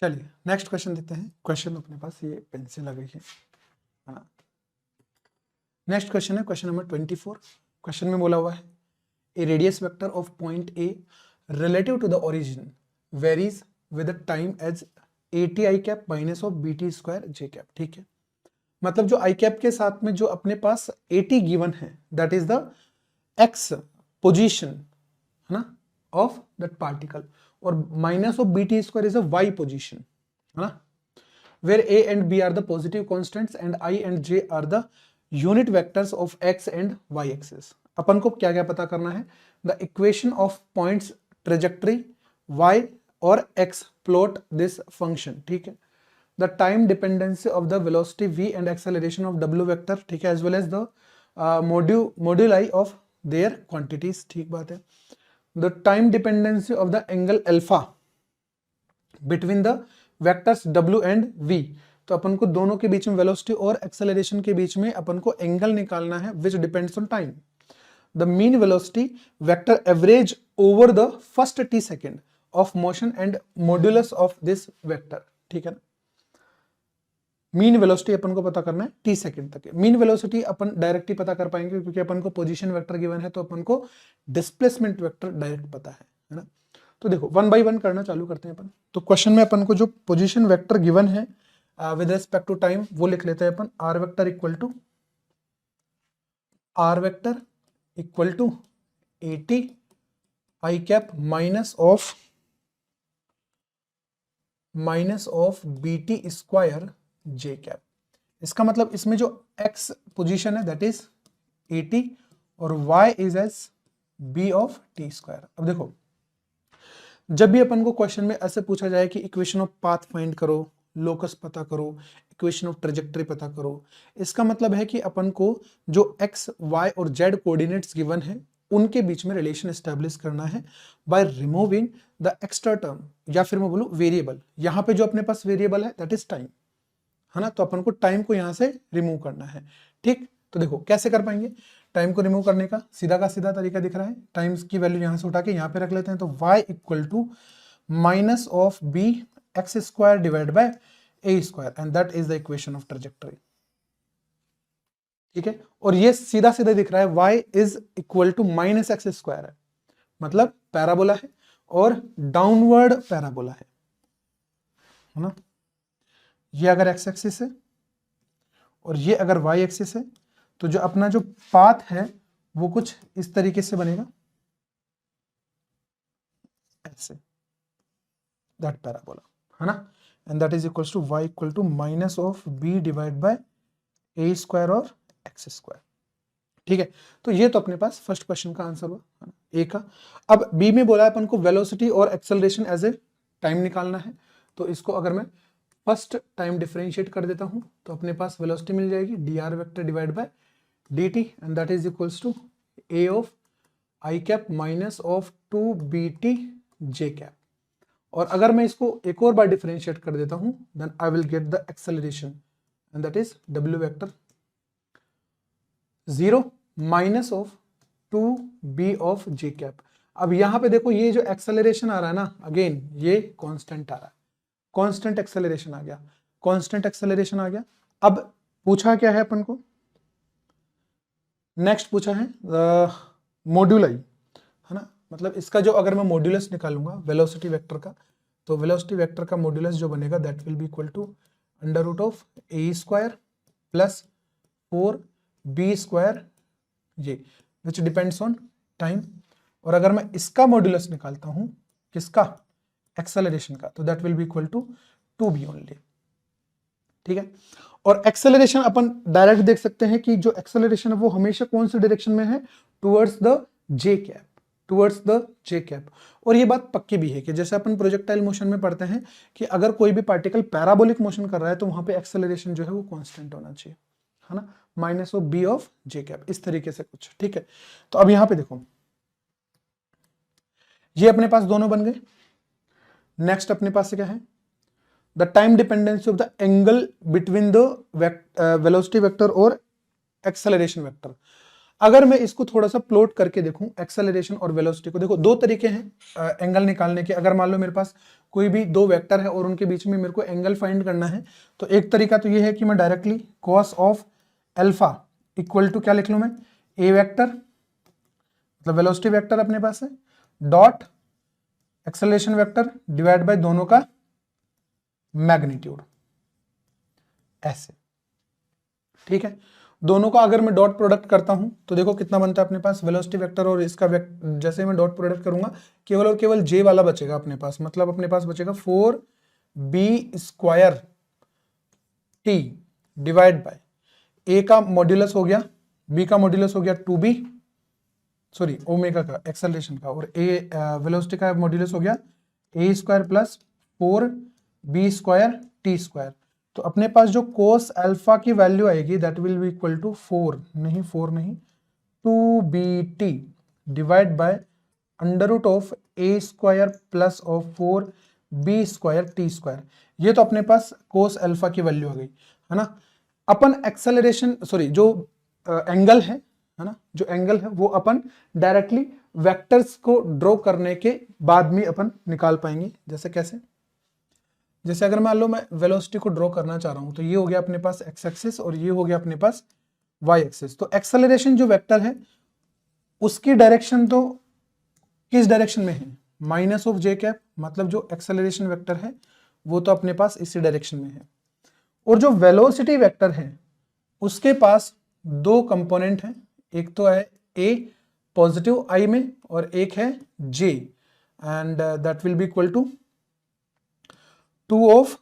चलिए next question देते हैं। क्वेश्चन अपने पास ये पेंसिल आ गई है ना। नेक्स्ट क्वेश्चन है क्वेश्चन नंबर 24। क्वेश्चन में बोला हुआ है a radius vector of point A relative to the origin varies with the time as AT I cap minus of BT square J cap. ठीक है, मतलब जो आई कैप के साथ में जो अपने पास AT गिवन है that is the x position है ना ऑफ दैट पार्टिकल, और minus of BT square is a y position है ना, where A and B are the positive constants and I and J are the unit vectors of x and y axis। अपन को क्या क्या पता करना है, the equation of points trajectory y और x plot this function। ठीक है, the time dependency of the velocity v and acceleration of w vector। ठीक है, as well as the moduli of their quantities। ठीक बात है, the time dependency of the angle alpha between the vectors w and v। तो अपन को दोनों के बीच में वेलोसिटी और एक्सेलरेशन के बीच में अपन को एंगल निकालना है which depends on time. The mean velocity vector average over the first t second of motion and modulus of this vector. ठीक है ना, मीन वेलोसिटी अपन को पता करना है t सेकेंड तक। मीन वेलोसिटी अपन डायरेक्ट ही पता कर पाएंगे क्योंकि अपन को पोजीशन वेक्टर गिवन है, तो अपन को डिस्प्लेसमेंट वेक्टर डायरेक्ट पता है ना। तो देखो वन बाय वन करना चालू करते हैं अपन। तो क्वेश्चन में अपन को जो पोजीशन वेक्टर गिवन है विद रिस्पेक्ट टू टाइम वो लिख लेते हैं अपन। R vector equal to AT I cap minus of BT square J cap. इसका मतलब इसमें जो x पोजीशन है दैट इज AT और y is as B of T square. अब देखो जब भी अपन को क्वेश्चन में ऐसे पूछा जाए कि इक्वेशन ऑफ पाथ फाइंड करो, लोकस पता करो, इक्वेशन ऑफ ट्रेजेक्टरी पता करो, इसका मतलब है कि अपन को जो x, y और z कोऑर्डिनेट्स गिवन है उनके बीच में रिलेशन एस्टेब्लिश करना है by removing the extra term, या फिर मैं बोलूं वेरिएबल। यहां पे जो अपने पास वेरिएबल है दैट इज टाइम है ना, तो अपन को टाइम को यहां से रिमूव करना है। ठीक, तो देखो कैसे कर पाएंगे टाइम को रिमूव करने का सीधा तरीका दिख रहा है। टाइम्स की वैल्यू यहां से उठा के यहां पे रख लेते हैं, तो y equal to minus of b x square divide by a square and that is the equation of trajectory. ठीक है, और ये सीधा दिख रहा है y is equal to minus x square है, मतलब पैराबोला है और डाउनवर्ड पैराबोला है ना। ये अगर एक्स एक्सिस है और ये अगर y एक्सिस है, तो जो अपना जो पाथ है वो कुछ इस तरीके से बनेगा ऐसे, दैट पैराबोला है ना, and that is equals to y equal to minus of b divide by a square और x स्क्वायर। ठीक है, तो ये तो अपने पास फर्स्ट क्वेश्चन का आंसर हुआ ए का। अब बी में बोला है अपन को वेलोसिटी और एक्सेलरेशन एज ए टाइम निकालना है, तो इसको अगर मैं फर्स्ट टाइम डिफरेंशिएट कर देता हूं तो अपने पास वेलोसिटी मिल जाएगी dr vector divide by dt and that is equals to a of i cap minus of 2bt j cap. और अगर मैं इसको एक और बार डिफरेंशिएट कर देता हूं then I will get the acceleration and that is w vector 0 minus of 2b of j cap. अब यहां पे देखो ये जो एक्सेलरेशन आ रहा है ना, अगेन ये कांस्टेंट आ रहा है, कांस्टेंट एक्सेलरेशन आ गया, कांस्टेंट एक्सेलरेशन आ गया। अब पूछा क्या है अपन को, नेक्स्ट पूछा है मॉड्यूलाई है ना, मतलब इसका जो अगर मैं मॉड्यूलस निकालूंगा वेलोसिटी वेक्टर का, तो वेलोसिटी वेक्टर का मॉड्यूलस जो बनेगा that will be equal to under root of a square plus 4b square ये विच डिपेंड्स ऑन टाइम। और अगर मैं इसका मॉड्यूलस निकालता हूं किसका, एक्सेलरेशन का, तो that will be equal to 2b only. ठीक है, और एक्सेलरेशन अपन डायरेक्ट देख सकते हैं कि जो एक्सेलरेशन है वो हमेशा कौन से डायरेक्शन में है, towards the J cap, towards the J cap. और ये बात पक्की भी है कि जैसे अपन प्रोजेक्टाइल मोशन में पढ़ते हैं कि अगर कोई भी पार्टिकल पैराबोलिक मोशन कर रहा है तो वहां पे एक्सेलरेशन जो है वो कांस्टेंट होना चाहिए है ना, minus of b of j cap, इस तरीके से कुछ। ठीक है, तो अब यहां पे देखो ये अपने पास दोनों बन गए। नेक्स्ट अपने पास से क्या है, the time dependency of the angle between the velocity vector और एक्सेलरेशन वेक्टर। अगर मैं इसको थोड़ा सा प्लॉट करके देखूं एक्सेलरेशन और वेलोसिटी को, देखो दो तरीके हैं एंगल निकालने के। अगर मान लो मेरे पास कोई भी दो वेक्टर है और उनके बीच में मेरे को एंगल फाइंड करना है, तो एक तरीका तो ये है कि मैं directly cos of alpha equal to क्या लिख लूं मैं, ए वेक्टर मतलब वेलोसिटी वेक्टर अपने पास है, dot acceleration vector divide by दोनों का मैग्नीट्यूड, ऐसे। ठीक है, दोनों का अगर मैं डॉट प्रोडक्ट करता हूं तो देखो कितना बनता है अपने पास, वेलोसिटी वेक्टर और इसका जैसे मैं डॉट प्रोडक्ट करूंगा केवल और केवल जे वाला बचेगा अपने पास, मतलब अपने पास बचेगा 4b² t डिवाइड बाय ए का मॉड्यूलस हो गया, बी का मॉड्यूलस हो गया 2b, सॉरी ओमेगा का एक्सेलरेशन का, और ए वेलोसिटी का मॉड्यूलस हो गया a² प्लस 4b² t²। तो अपने पास जो कोस अल्फा की वैल्यू आएगी that will be equal to 4 नहीं 2bt divide by under root of a² plus of 4b² t²। ये तो अपने पास कोस अल्फा की वैल्यू आ गई है ना। अपन एक्सेलरेशन सॉरी जो एंगल है ना, जो एंगल है वो अपन डायरेक्टली वेक्टर्स को ड्रॉ करने के बाद में अपन निकाल पाएंगे। जैसे कैसे, जैसे अगर मान लो मैं वेलोसिटी को ड्रॉ करना चाह रहा हूं, तो ये हो गया अपने पास एक्स एक्सिस और ये हो गया अपने पास वाई एक्सिस। तो एक्सेलरेशन जो वेक्टर है उसकी डायरेक्शन तो किस डायरेक्शन में है, माइनस ऑफ जे कैप, मतलब जो एक्सेलरेशन वेक्टर है वो तो अपने पास इसी डायरेक्शन में है। और जो वेलोसिटी वेक्टर है उसके पास दो कंपोनेंट हैं, एक तो है ए पॉजिटिव आई में और एक है J, and that will be equal to 2 of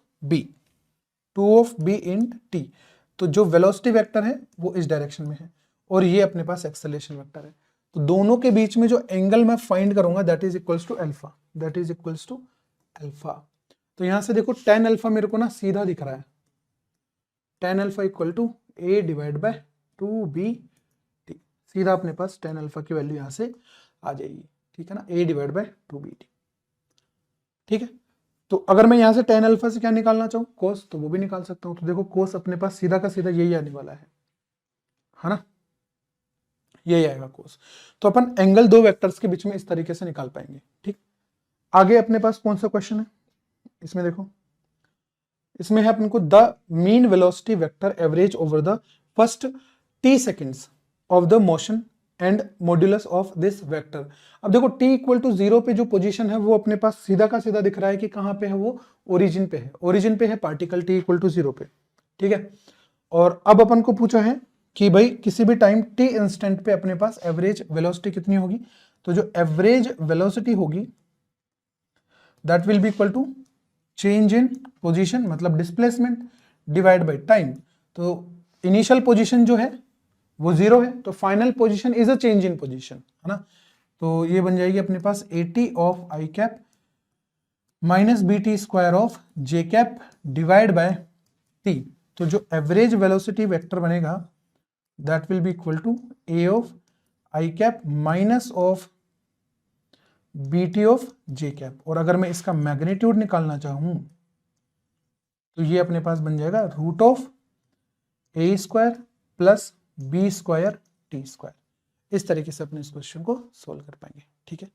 B in T. तो जो वेलोसिटी वेक्टर है वो इस डायरेक्शन में है और ये अपने पास एक्सेलरेशन वेक्टर है। तो दोनों के बीच में जो एंगल मैं फाइंड करूंगा that is equals to alpha, that is equals to alpha. तो यहां से देखो tan अल्फा मेरे को ना सीधा दिख रहा है, tan alpha equal to a divide by 2bt, सीधा अपने पास tan अल्फा की वैल्यू यहां से आ जाएगी। ठीक है ना, a डिवाइड बाय 2bt। ठीक है, तो अगर मैं यहां से tan अल्फा से क्या निकालना चाहूँ, कोस, तो वो भी निकाल सकता हूं। तो देखो कोस अपने पास सीधा का सीधा यही आने वाला है ना, यही आएगा कोस। तो अपन एंगल दो वेक्टर्स के बीच में इस तरीके से निकाल पाएंगे। ठीक, आगे अपने पास कौन सा क्वेश्चन है, इसमें देखो, इसमें है अपन को the mean velocity vector average over the first t seconds of the motion and modulus of this vector. अब देखो t इक्वल टू 0 पे जो पोजीशन है वो अपने पास सीधा का सीधा दिख रहा है कि कहां पे है, वो ओरिजिन पे है, ओरिजिन पे है पार्टिकल t इक्वल टू 0 पे। ठीक है, और अब अपन को पूछा है कि भाई किसी भी टाइम t इंस्टेंट पे अपने पास एवरेज वेलोसिटी कितनी होगी। तो जो एवरेज वेलोसिटी होगी that will be equal to change in position मतलब डिस्प्लेसमेंट डिवाइड बाय टाइम। तो इनिशियल पोजीशन जो है वो 0 है, तो final position is a change in position, है ना। तो ये बन जाएगी अपने पास 80 of i cap minus BT² of j cap divide by t। तो जो एवरेज वेलोसिटी वेक्टर बनेगा that will be equal to a of i cap minus of BT of j cap. और अगर मैं इसका मैग्नीट्यूड निकालना चाहूं तो ये अपने पास बन जाएगा root of a² plus b² t²। इस तरीके से अपने इस क्वेश्चन को सोल्व कर पाएंगे। ठीक है।